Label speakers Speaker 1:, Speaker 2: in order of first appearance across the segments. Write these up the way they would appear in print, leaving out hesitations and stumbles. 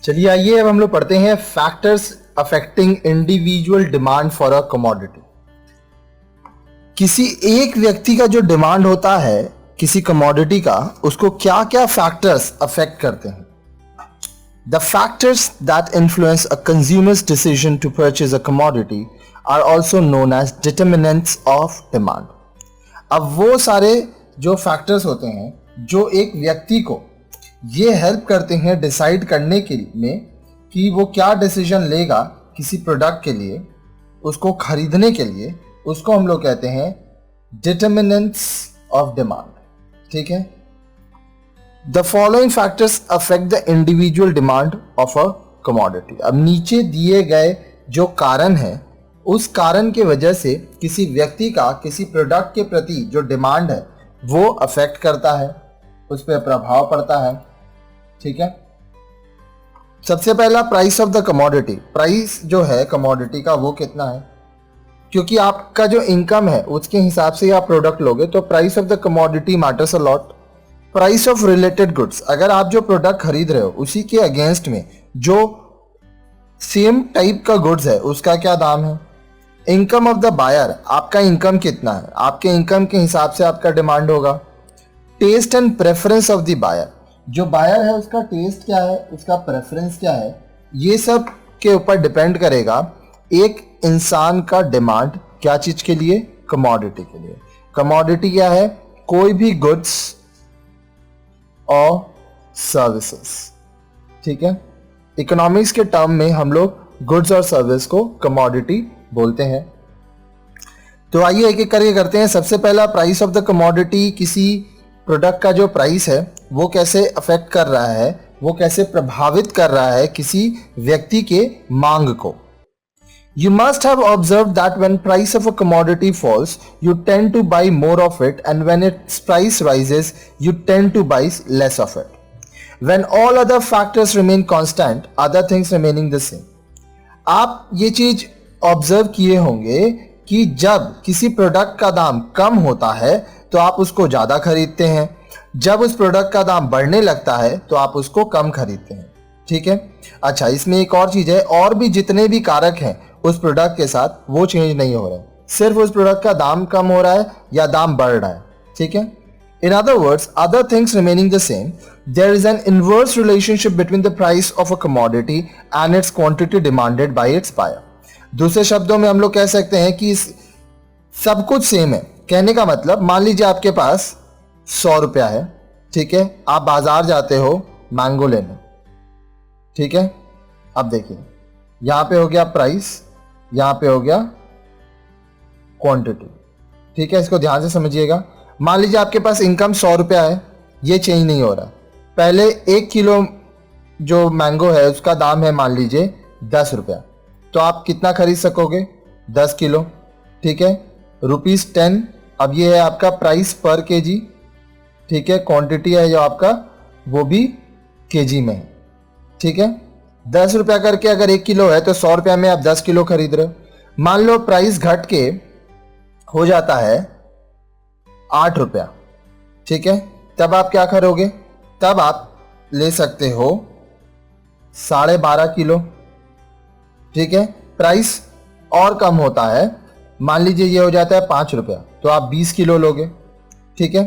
Speaker 1: चलिए आइए अब हम लोग पढ़ते हैं factors affecting individual demand for a commodity. किसी एक व्यक्ति का जो डिमांड होता है किसी कमोडिटी का, उसको क्या क्या फैक्टर्स अफेक्ट करते हैं? The factors that influence a consumer's decision to purchase a commodity are also known as determinants of demand. अब वो सारे जो फैक्टर्स होते हैं जो एक व्यक्ति को ये हेल्प करते हैं डिसाइड करने के में कि वो क्या डिसीजन लेगा किसी प्रोडक्ट के लिए, उसको खरीदने के लिए, उसको हम लोग कहते हैं डिटर्मिनेंट्स ऑफ डिमांड। ठीक है, the following factors affect the individual demand of a commodity. अब नीचे दिए गए जो कारण है, उस कारण के वजह से किसी व्यक्ति का किसी प्रोडक्ट के प्रति जो डिमांड है वो अफेक्ट करता है, उस पर प्रभाव पड़ता है। ठीक है, सबसे पहला price of the commodity. Price जो है कमोडिटी का वो कितना है, क्योंकि आपका जो इनकम है उसके हिसाब से आप प्रोडक्ट लोगे, तो price of the commodity matters a lot. Price of related goods, अगर आप जो प्रोडक्ट खरीद रहे हो उसी के अगेंस्ट में जो सेम टाइप का गुड्स है उसका क्या दाम है। इनकम ऑफ द बायर, आपका इनकम कितना है, आपके इनकम के हिसाब से आपका डिमांड होगा। Taste and preference of the buyer, जो बायर है उसका टेस्ट क्या है, उसका प्रेफरेंस क्या है, ये सब के ऊपर डिपेंड करेगा एक इंसान का डिमांड क्या चीज के लिए, कमोडिटी के लिए। कमोडिटी क्या है, कोई भी गुड्स और सर्विसेज। ठीक है, इकोनॉमिक्स के टर्म में हम लोग गुड्स और सर्विस को कमोडिटी बोलते हैं। तो आइए एक एक करके करते हैं। सबसे पहला प्राइस ऑफ द कमोडिटी, किसी प्रोडक्ट का जो प्राइस है वो कैसे अफेक्ट कर रहा है, वो कैसे प्रभावित कर रहा है किसी व्यक्ति के मांग को। You must have observed that when price of a commodity falls, you tend to buy more of it, and when its price rises, you tend to buy less of it. When all other factors remain constant, other things remaining the same. आप ये चीज observe किए होंगे कि जब किसी product का दाम कम होता है तो आप उसको ज़्यादा खरीदते हैं, जब उस प्रोडक्ट का दाम बढ़ने लगता है तो आप उसको कम खरीदते हैं। ठीक है, अच्छा इसमें एक और चीज़ है, और भी जितने भी कारक हैं उस प्रोडक्ट के साथ वो चेंज नहीं हो रहे हैं, सिर्फ उस प्रोडक्ट का दाम कम हो रहा है या दाम बढ़ रहा है। ठीक है, in other words, other things remaining the same, there is an inverse relationship between the price of a commodity and its quantity demanded by its buyer. दूसरे शब्दों में हम लोग कह सकते हैं कि सब कुछ सेम है। कहने का मतलब, मान लीजिए आपके पास 100 रुपया है, ठीक है, आप बाजार जाते हो मैंगो लेने। ठीक है, अब देखिए यहां पे हो गया प्राइस, यहां पे हो गया क्वांटिटी। ठीक है, इसको ध्यान से समझिएगा। मान लीजिए आपके पास इनकम 100 रुपया है, ये चेंज नहीं हो रहा। पहले 1 किलो जो मैंगो है उसका दाम है मान लीजिए 10 रुपया, तो आप कितना खरीद सकोगे, 10 किलो। ठीक है, ₹10। अब ये है आपका प्राइस पर केजी। ठीक है, क्वांटिटी है जो आपका वो भी केजी में है। ठीक है, 10 रुपया करके अगर 1 किलो है तो 100 रुपया में आप 10 किलो खरीद रहे हो। मान लो प्राइस घट के हो जाता है 8 रुपया, ठीक है, तब आप क्या करोगे, तब आप ले सकते हो 12.5 किलो। ठीक है, प्राइस और कम होता है, मान लीजिए ये हो जाता है 5 रुपया, तो आप 20 किलो लोगे। ठीक है,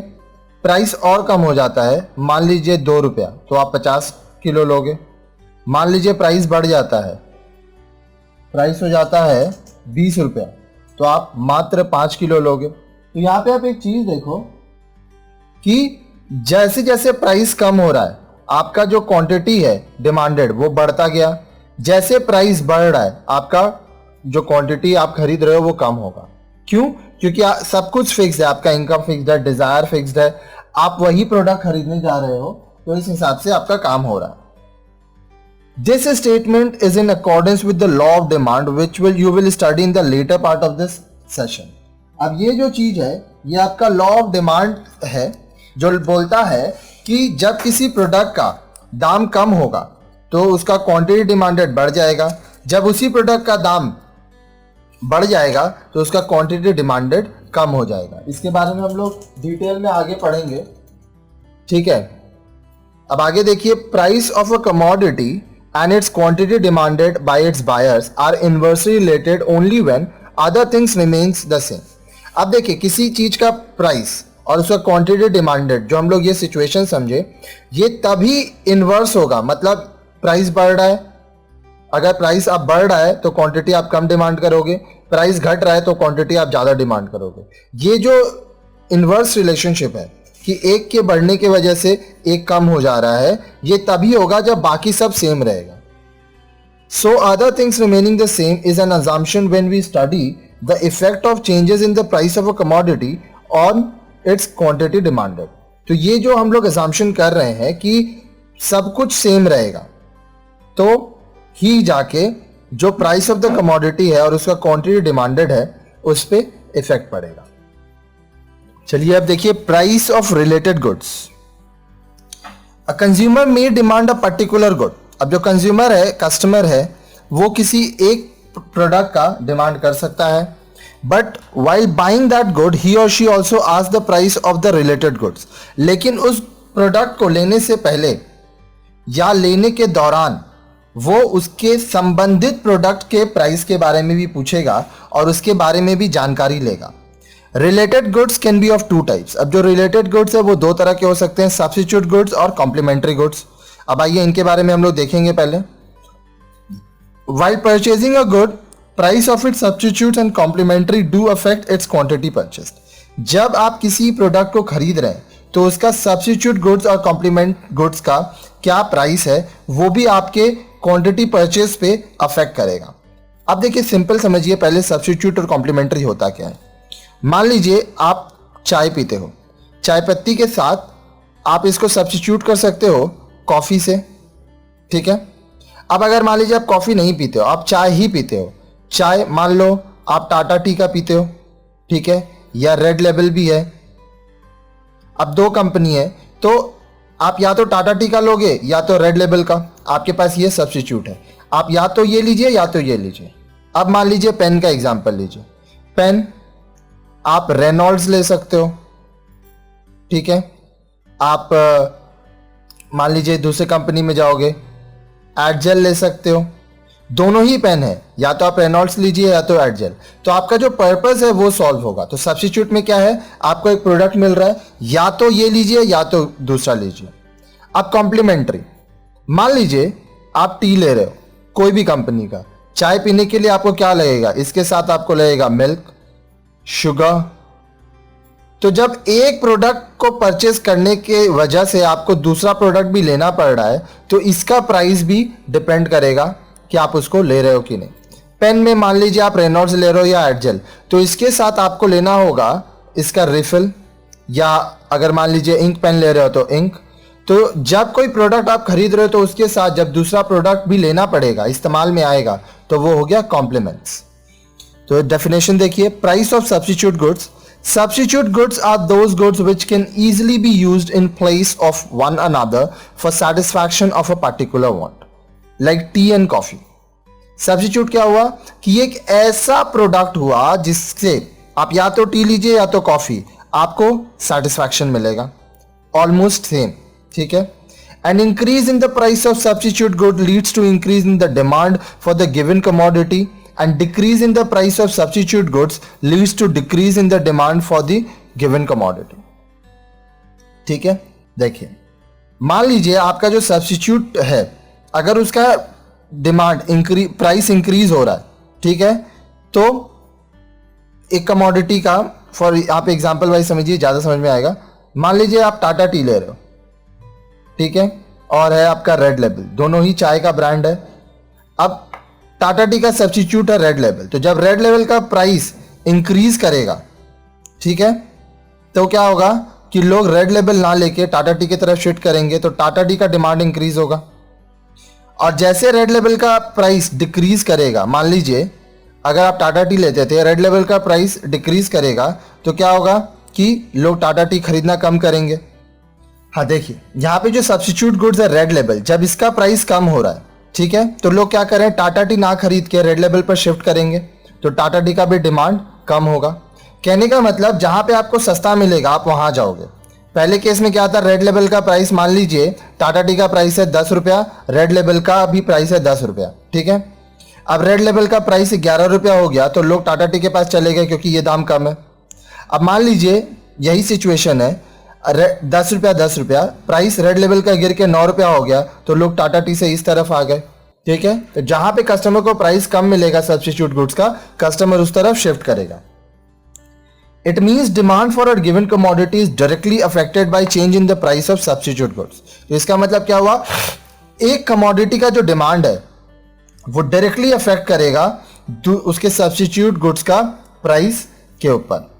Speaker 1: प्राइस और कम हो जाता है, मान लीजिए 2 रुपया, तो आप 50 किलो लोगे। मान लीजिए प्राइस बढ़ जाता है, प्राइस हो जाता है 20 रुपया, तो आप मात्र 5 किलो लोगे। तो यहाँ पे आप एक चीज देखो कि जैसे जैसे प्राइस कम हो रहा है आपका जो क्वांटिटी है डिमांडेड वो बढ़ता गया, जैसे प्राइस बढ़ रहा है आपका जो क्वांटिटी आप खरीद रहे हो वो कम होगा। क्यों? क्योंकि सब कुछ फिक्स्ड है, आपका इनकम फिक्स्ड है, डिजायर फिक्स्ड है, आप वही प्रोडक्ट खरीदने जा रहे हो, तो इस हिसाब से आपका काम हो रहा है। This statement is in accordance with the law of demand, which you will study in the later part of this session. अब ये जो चीज है ये आपका लॉ ऑफ डिमांड है जो बोलता है कि जब किसी प्रोडक्ट का दाम कम होगा तो उसका क्वांटिटी डिमांडेड बढ़ जाएगा, जब उसी प्रोडक्ट का दाम बढ़ जाएगा तो उसका क्वांटिटी डिमांडेड कम हो जाएगा। इसके बारे में हम लोग डिटेल में आगे पढ़ेंगे। ठीक है, अब आगे देखिए, price of a commodity and its quantity demanded by its buyers are inversely related only when other things remains the same. अब देखिए किसी चीज का प्राइस और उसका क्वांटिटी डिमांडेड, जो हम लोग ये सिचुएशन समझे, ये तभी इन्वर्स होगा, मतलब प्राइस बढ़ रहा है, अगर प्राइस आप बढ़ रहा है तो क्वांटिटी आप कम डिमांड करोगे, प्राइस घट रहा है तो क्वांटिटी आप ज्यादा डिमांड करोगे। ये जो इन्वर्स रिलेशनशिप है कि एक के बढ़ने की वजह से एक कम हो जा रहा है, ये तभी होगा जब बाकी सब सेम रहेगा। So other things remaining the same is an assumption when we study the effect of changes in the price of a commodity on its quantity demanded। तो ये जो हम लोग assumption कर रहे हैं कि सब कुछ सेम रहेगा, तो ही जाके जो प्राइस ऑफ द कमोडिटी है और उसका क्वांटिटी डिमांडेड है उस पे इफेक्ट पड़ेगा। चलिए अब देखिए price of related goods. A consumer may demand a particular good. अब जो कंज्यूमर है, कस्टमर है, वो किसी एक प्रोडक्ट का डिमांड कर सकता है, but while buying that good he और she also ask the price of the related goods. लेकिन उस प्रोडक्ट को लेने से पहले या लेने के दौरान वो उसके संबंधित प्रोडक्ट के प्राइस के बारे में भी पूछेगा और उसके बारे में भी जानकारी लेगा। Related goods can be of two types. अब जो रिलेटेड गुड्स है वो दो तरह के हो सकते हैं, सब्स्टिट्यूट गुड्स और कॉम्प्लीमेंट्री गुड्स। अब आइए इनके बारे में हम लोग देखेंगे पहले। While purchasing a good, price of its substitutes and complementary do affect its quantity purchased। जब आप किसी प्रोडक्ट को खरीद रहे हैं तो उसका सब्स्टिट्यूट गुड्स और कॉम्प्लीमेंट गुड्स का क्या प्राइस है वो भी आपके क्वांटिटी परचेज पे अफेक्ट करेगा। अब देखिए सिंपल समझिए पहले सब्स्टिट्यूट और कॉम्प्लीमेंट्री होता क्या है। मान लीजिए आप चाय पीते हो, चाय पत्ती के साथ आप इसको सब्स्टिट्यूट कर सकते हो कॉफ़ी से, ठीक है। अब अगर मान लीजिए आप कॉफ़ी नहीं पीते हो, आप चाय ही पीते हो, चाय मान लो आप टाटा टी का पीते हो, ठीक है, या रेड लेबल भी है। अब दो कंपनी है तो आप या तो टाटा टी का लोगे या तो रेड लेबल का, आपके पास ये सब्स्टिट्यूट है, आप या तो ये लीजिए या तो ये लीजिए। अब मान लीजिए पेन का एग्जांपल लीजिए, पेन आप रेनॉल्ड्स ले सकते हो, ठीक है। आप मान लीजिए दूसरे कंपनी में जाओगे, एडजेल ले सकते हो, दोनों ही पेन है, या तो आप रेनॉल्ड्स लीजिए या तो एडजेल। तो आपका जो पर्पस है वो सॉल्व होगा। तो सब्स्टिट्यूट में क्या है, आपको एक प्रोडक्ट मिल रहा है, या तो ये लीजिए या तो दूसरा लीजिए। अब कॉम्प्लीमेंट्री, मान लीजिए आप टी ले रहे हो कोई भी कंपनी का, चाय पीने के लिए आपको क्या लगेगा, इसके साथ आपको लगेगा मिल्क, शुगर। तो जब एक प्रोडक्ट को परचेस करने के वजह से आपको दूसरा प्रोडक्ट भी लेना पड़ रहा है तो इसका प्राइस भी डिपेंड करेगा कि आप उसको ले रहे हो कि नहीं। पेन में मान लीजिए आप रेनॉल्ड्स ले रहे हो या एडजेल, तो इसके साथ आपको लेना होगा इसका रिफिल, या अगर मान लीजिए इंक पेन ले रहे हो तो इंक। तो जब कोई प्रोडक्ट आप खरीद रहे हो तो उसके साथ जब दूसरा प्रोडक्ट भी लेना पड़ेगा, इस्तेमाल में आएगा, तो वो हो गया कॉम्प्लीमेंट्स। तो डेफिनेशन देखिए, price of substitute goods. Substitute goods are those goods which can easily be used in place of one another for satisfaction of a particular want, like tea and coffee। Substitute क्या हुआ कि एक ऐसा product हुआ जिससे आप या तो टी लीजिए या तो कॉफी, आपको सेटिस्फैक्शन मिलेगा, ऑलमोस्ट सेम, ठीक है। An increase in the price of substitute good leads to increase in the demand for the given commodity, and decrease in the price of substitute goods leads to decrease in the demand for the given commodity। ठीक है, देखिए मान लीजिए आपका जो substitute है अगर उसका डिमांड प्राइस इंक्रीज हो रहा है, ठीक है, तो एक कमोडिटी का, फॉर आप एग्जांपल वाइज समझिए ज़्यादा समझ में आएगा। मान लीजिए आप टाटा टी ले रहे हो, ठीक है, और है आपका रेड लेबल, दोनों ही चाय का ब्रांड है। अब टाटा टी का सब्स्टिट्यूट है रेड लेबल, तो जब रेड लेबल का प्राइस इंक्रीज करेगा, ठीक है, तो क्या होगा कि लोग रेड लेबल ना लेके टाटा टी की तरफ शिफ्ट करेंगे, तो टाटा टी का डिमांड इंक्रीज होगा। और जैसे रेड लेबल का प्राइस डिक्रीज करेगा, मान लीजिए अगर आप टाटा टी लेते थे, रेड लेबल का प्राइस डिक्रीज करेगा, तो क्या होगा कि लोग टाटा टी खरीदना कम करेंगे। हाँ देखिए यहाँ पे जो सब्स्टिट्यूट गुड्स है रेड लेबल, जब इसका प्राइस कम हो रहा है, ठीक है, तो लोग क्या करें, टाटा टी ना खरीद के रेड लेबल पर शिफ्ट करेंगे, तो टाटा टी का भी डिमांड कम होगा। कहने का मतलब जहां पे आपको सस्ता मिलेगा आप वहां जाओगे, पहले केस में क्या था, रेड लेबल का प्राइस मान लीजिए टाटा टी का प्राइस है 10 रुपया, रेड लेबल का भी प्राइस है 10 रुपया, ठीक है। अब रेड लेबल का प्राइस 11 रुपया हो गया तो लोग टाटा टी के पास चले गए क्योंकि ये दाम कम है। अब मान लीजिए यही सिचुएशन है, 10 रुपया प्राइस रेड लेवल का गिर के 9 रुपया हो गया तो लोग टाटा टी से इस तरफ आ गए, ठीक है। तो जहां पे कस्टमर को प्राइस कम मिलेगा सब्स्टिट्यूट गुड्स का, कस्टमर उस तरफ शिफ्ट करेगा। It means demand for a given commodity is directly affected by change in the price of substitute goods. तो इसका मतलब क्या हुआ, एक कमोडिटी का जो डिमांड है वो डायरेक्टली अफेक्ट करेगा उसके सब्स्टिट्यूट गुड्स का प्राइस के ऊपर।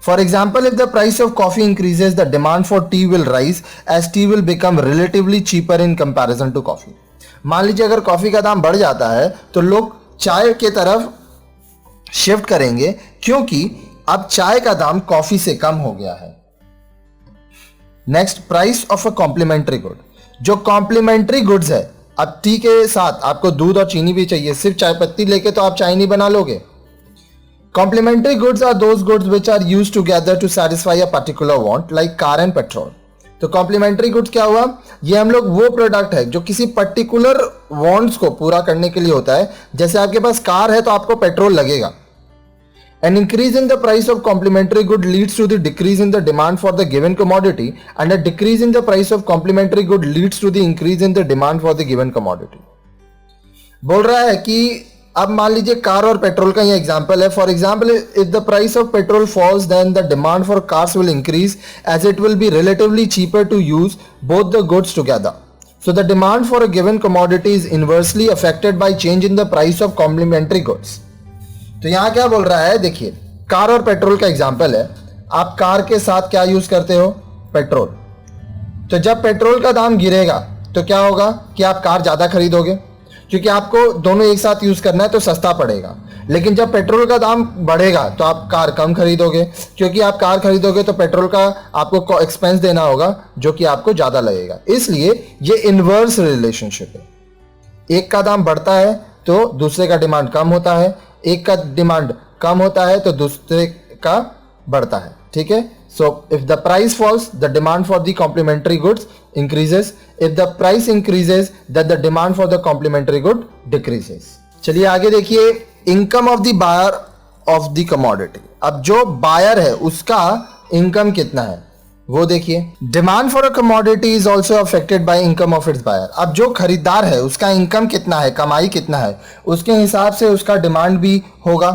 Speaker 1: For example, if the price of coffee increases, the demand for tea will rise as tea will become relatively cheaper in comparison to coffee. मान लीजिए अगर कॉफी का दाम बढ़ जाता है तो लोग चाय के तरफ शिफ्ट करेंगे क्योंकि अब चाय का दाम कॉफी से कम हो गया है। Next, price of a complementary good. जो कॉम्प्लीमेंट्री गुड्स है, अब टी के साथ आपको दूध और चीनी भी चाहिए, सिर्फ चाय पत्ती लेके तो आप चाय नहीं बना लोगे। Complementary goods are those goods which are used together to satisfy a particular want, like car and petrol. तो कॉम्प्लीमेंट्री गुड्स क्या हुआ, ये हम लोग वो प्रोडक्ट है जो किसी पर्टिकुलर वांट्स को पूरा करने के लिए होता है। जैसे आपके पास कार है तो आपको पेट्रोल लगेगा। An increase in the price of complementary good leads to the decrease in the demand for the given commodity, and a decrease in the price of complementary good leads to the increase in the demand for the given commodity. बोल रहा है कि अब मान लीजिए car और petrol का ये एग्जांपल है। For example, if the price of petrol falls then the demand for cars will increase as it will be relatively cheaper to use both the goods together. So the demand for a given commodity is inversely affected by change in the price of complementary goods. तो यहां क्या बोल रहा है, देखिए car और petrol का example है। आप कार के साथ क्या यूज करते हो, पेट्रोल। तो जब पेट्रोल का दाम गिरेगा तो क्या होगा कि आप कार ज्यादा खरीदोगे क्योंकि आपको दोनों एक साथ यूज करना है तो सस्ता पड़ेगा। लेकिन जब पेट्रोल का दाम बढ़ेगा तो आप कार कम खरीदोगे क्योंकि आप कार खरीदोगे तो पेट्रोल का आपको एक्सपेंस देना होगा जो कि आपको ज्यादा लगेगा। इसलिए ये इनवर्स रिलेशनशिप है, एक का दाम बढ़ता है तो दूसरे का डिमांड कम होता है, एक का डिमांड कम होता है तो दूसरे का बढ़ता है, ठीक है। So if the price falls, the demand for the complementary goods increases. If the price increases, then the demand for the complementary good decreases. चलिए आगे देखिए, income of the buyer of the commodity. अब जो buyer है उसका income कितना है वो देखिए। Demand for a commodity is also affected by income of its buyer. अब जो खरीदार है उसका income कितना है, कमाई कितना है, उसके हिसाब से उसका demand भी होगा।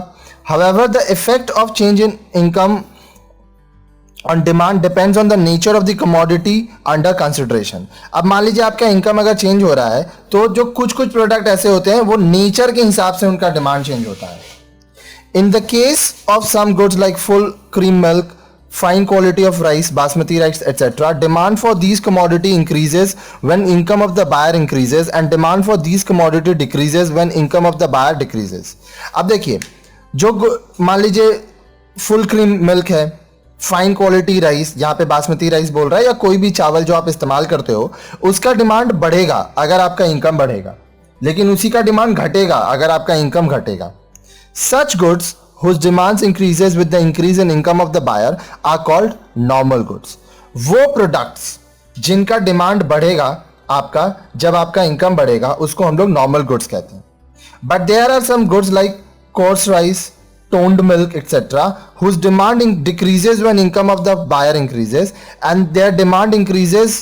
Speaker 1: However, the effect of change in income on demand depends on the nature of the commodity under consideration. अब मान लीजिए आपका इनकम अगर चेंज हो रहा है तो जो कुछ प्रोडक्ट ऐसे होते हैं वो नेचर के हिसाब से उनका डिमांड चेंज होता है। In the case of some goods like full cream milk, fine quality of rice, basmati rice, etc., demand for these commodity increases when income of the buyer increases, and demand for these commodity decreases when income of the buyer decreases. अब देखिए, जो मान लीजिए full cream milk है, fine quality rice, जहां पे basmati rice बोल रहा है, या कोई भी चावल जो आप इस्तेमाल करते हो, उसका डिमांड बढ़ेगा अगर आपका इनकम बढ़ेगा, लेकिन उसी का डिमांड घटेगा अगर आपका इनकम घटेगा। Such goods whose demands increases with the increase in income of the buyer are called normal goods. वो प्रोडक्ट्स जिनका डिमांड बढ़ेगा आपका जब आपका इनकम बढ़ेगा उसको हम लोग नॉर्मल गुड्स कहते हैं। But there are some goods like coarse rice, toned milk, etc., whose demand decreases when income of the buyer increases, and their demand increases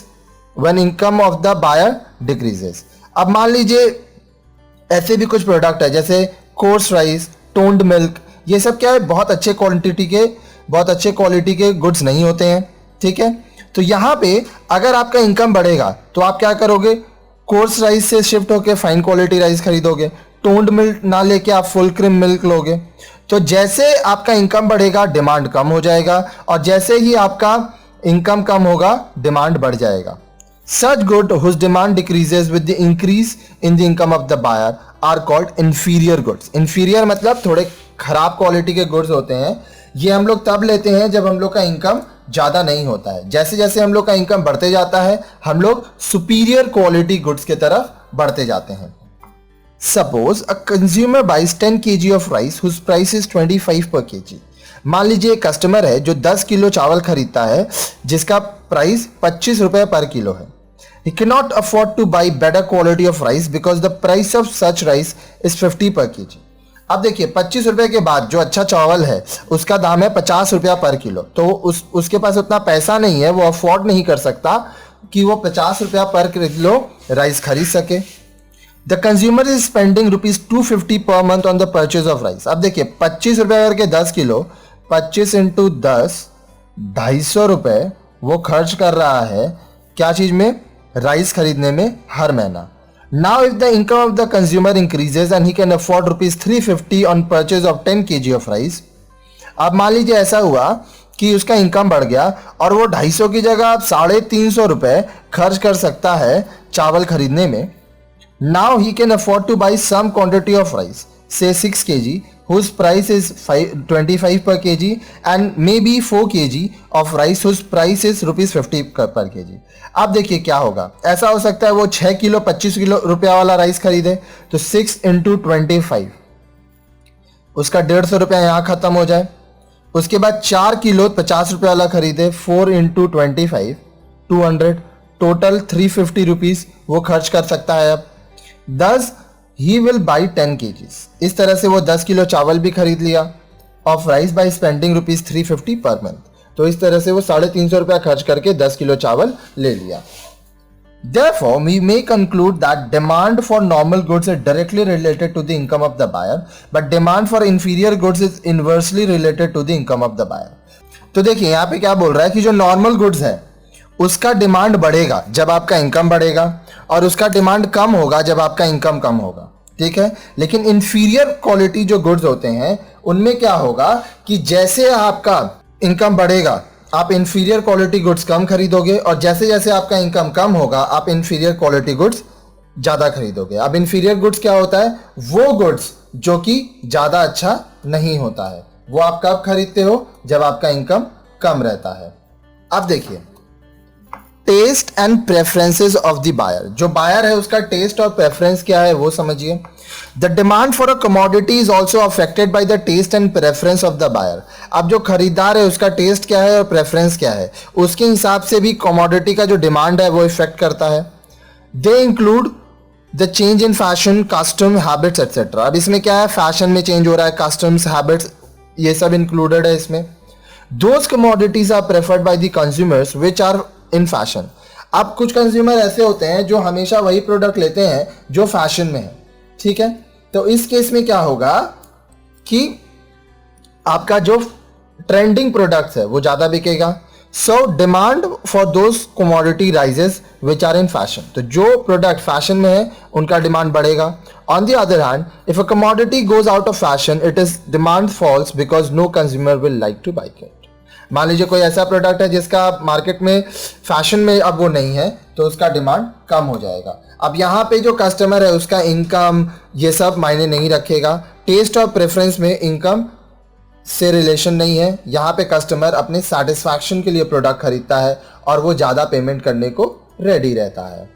Speaker 1: when income of the buyer decreases. अब मान लीजिए ऐसे भी कुछ product है जैसे course rice, toned milk, ये सब क्या है, बहुत अच्छे क्वालिटी के गुड्स नहीं होते हैं, ठीक है। तो यहाँ पे अगर आपका इनकम बढ़ेगा तो आप क्या करोगे, कोर्स राइस से शिफ्ट होकर फाइन क्वालिटी राइस खरीदोगे, टोन्ड मिल्क ना लेके आप फुल क्रीम मिल्क लोगे। तो जैसे आपका इनकम बढ़ेगा डिमांड कम हो जाएगा, और जैसे ही आपका इनकम कम होगा डिमांड बढ़ जाएगा। Such good whose demand decreases with the increase in the income of the buyer are called inferior goods. Inferior मतलब थोड़े खराब क्वालिटी के गुड्स होते हैं। ये हम लोग तब लेते हैं जब हम लोग का इनकम ज़्यादा नहीं होता है। जैसे जैसे हम लोग का इनकम बढ़ते जाता है हम लोग सुपीरियर क्वालिटी गुड्स के तरफ बढ़ते जाते हैं। Suppose a consumer buys 10 kg of rice whose price is 25 per kg. मान लीजिए एक कस्टमर है जो 10 किलो चावल खरीदता है जिसका प्राइस 25 रुपए पर किलो है. He cannot afford to buy better quality of rice because the price of such rice is 50 per kg. अब देखिए 25 रुपए के बाद जो अच्छा चावल है उसका दाम है 50 रुपया पर किलो. तो उसके पास उतना पैसा नहीं है, वो अफोर्ड नहीं कर सकता कि वो 50 रुपया पर किलो राइस खरीद सके. The consumer is spending ₹250 per month on the purchase of rice. अब देखिए 25 रुपया करके 10 किलो, 25 इंटू 10, 250 रुपए वो खर्च कर रहा है क्या चीज में? राइस खरीदने में हर महीना. Now if the income of the consumer increases and he can afford ₹350 on purchase of 10 kg of rice. अब मान लीजिए ऐसा हुआ कि उसका इनकम बढ़ गया और वो 250 की जगह अब 350 रुपए खर्च कर सकता है चावल खरीदने में. Now he can afford to buy some quantity of rice, say 6 kg, whose price is 25 per kg, and maybe 4 kg of rice whose price is ₹50 per kg. अब देखिए क्या होगा. ऐसा हो सकता है वो 6 किलो 25 किलो रुपया वाला राइस खरीदे तो 6 इंटू 25, उसका 150 रुपया यहाँ खत्म हो जाए. उसके बाद 4 किलो 50 रुपया वाला खरीदे, 4 इंटू 25, 200, टोटल 350 रुपीज वो खर्च कर सकता है. अब 10 ही विल बाई 10 kgs. इस तरह से वो 10 किलो चावल भी खरीद लिया of rice by spending ₹350 per month. तो इस तरह से वो 350 रुपया खर्च करके 10 किलो चावल ले लिया. Therefore, we may conclude that demand for normal goods is directly related to the income of the buyer, but demand for inferior goods is inversely related to the income of the buyer. तो देखिए यहाँ पे क्या बोल रहा है कि जो नॉर्मल गुड्स है उसका डिमांड बढ़ेगा जब आपका इनकम बढ़ेगा और उसका डिमांड कम होगा जब आपका इनकम कम होगा. ठीक है. लेकिन इंफीरियर क्वालिटी जो गुड्स होते हैं उनमें क्या होगा कि जैसे आपका इनकम बढ़ेगा आप इंफीरियर क्वालिटी गुड्स कम खरीदोगे और जैसे जैसे आपका इनकम कम होगा आप इंफीरियर क्वालिटी गुड्स ज़्यादा खरीदोगे. अब इंफीरियर गुड्स क्या होता है? वो गुड्स जो कि ज़्यादा अच्छा नहीं होता है. वो आप कब खरीदते हो? जब आपका इनकम कम रहता है. अब देखिए taste and preferences of the buyer. जो बायर है उसका टेस्ट और प्रेफरेंस क्या है वो समझिए. The demand for a commodity is also affected by the taste and preference of the buyer. अब जो खरीदार है उसका टेस्ट क्या है और प्रेफरेंस क्या है, उसके हिसाब से भी कमोडिटी का जो डिमांड है वो इफेक्ट करता है. They include the change in fashion, custom, habits etcetera. अब इसमें क्या है? फैशन में चेंज हो रहा है, कस्टम्स, हैबिट्स, ये सब इंक्लूडेड है इसमें. Those commodities are preferred by the consumers which are in fashion. अब कुछ कंज्यूमर ऐसे होते हैं जो हमेशा वही प्रोडक्ट लेते हैं जो फैशन में है. ठीक है. तो इस केस में क्या होगा कि आपका जो ट्रेंडिंग प्रोडक्ट्स है वो ज्यादा बिकेगा. So demand for those commodity rises which are in fashion. तो जो प्रोडक्ट फैशन में है उनका डिमांड बढ़ेगा. On the other hand if a commodity goes out of fashion it is demand falls because no consumer will like to buy it. मान लीजिए कोई ऐसा प्रोडक्ट है जिसका मार्केट में फैशन में अब वो नहीं है तो उसका डिमांड कम हो जाएगा. अब यहाँ पे जो कस्टमर है उसका इनकम ये सब मायने नहीं रखेगा. टेस्ट और प्रेफरेंस में इनकम से रिलेशन नहीं है. यहाँ पे कस्टमर अपने सेटिस्फैक्शन के लिए प्रोडक्ट खरीदता है और वो ज़्यादा पेमेंट करने को रेडी रहता है.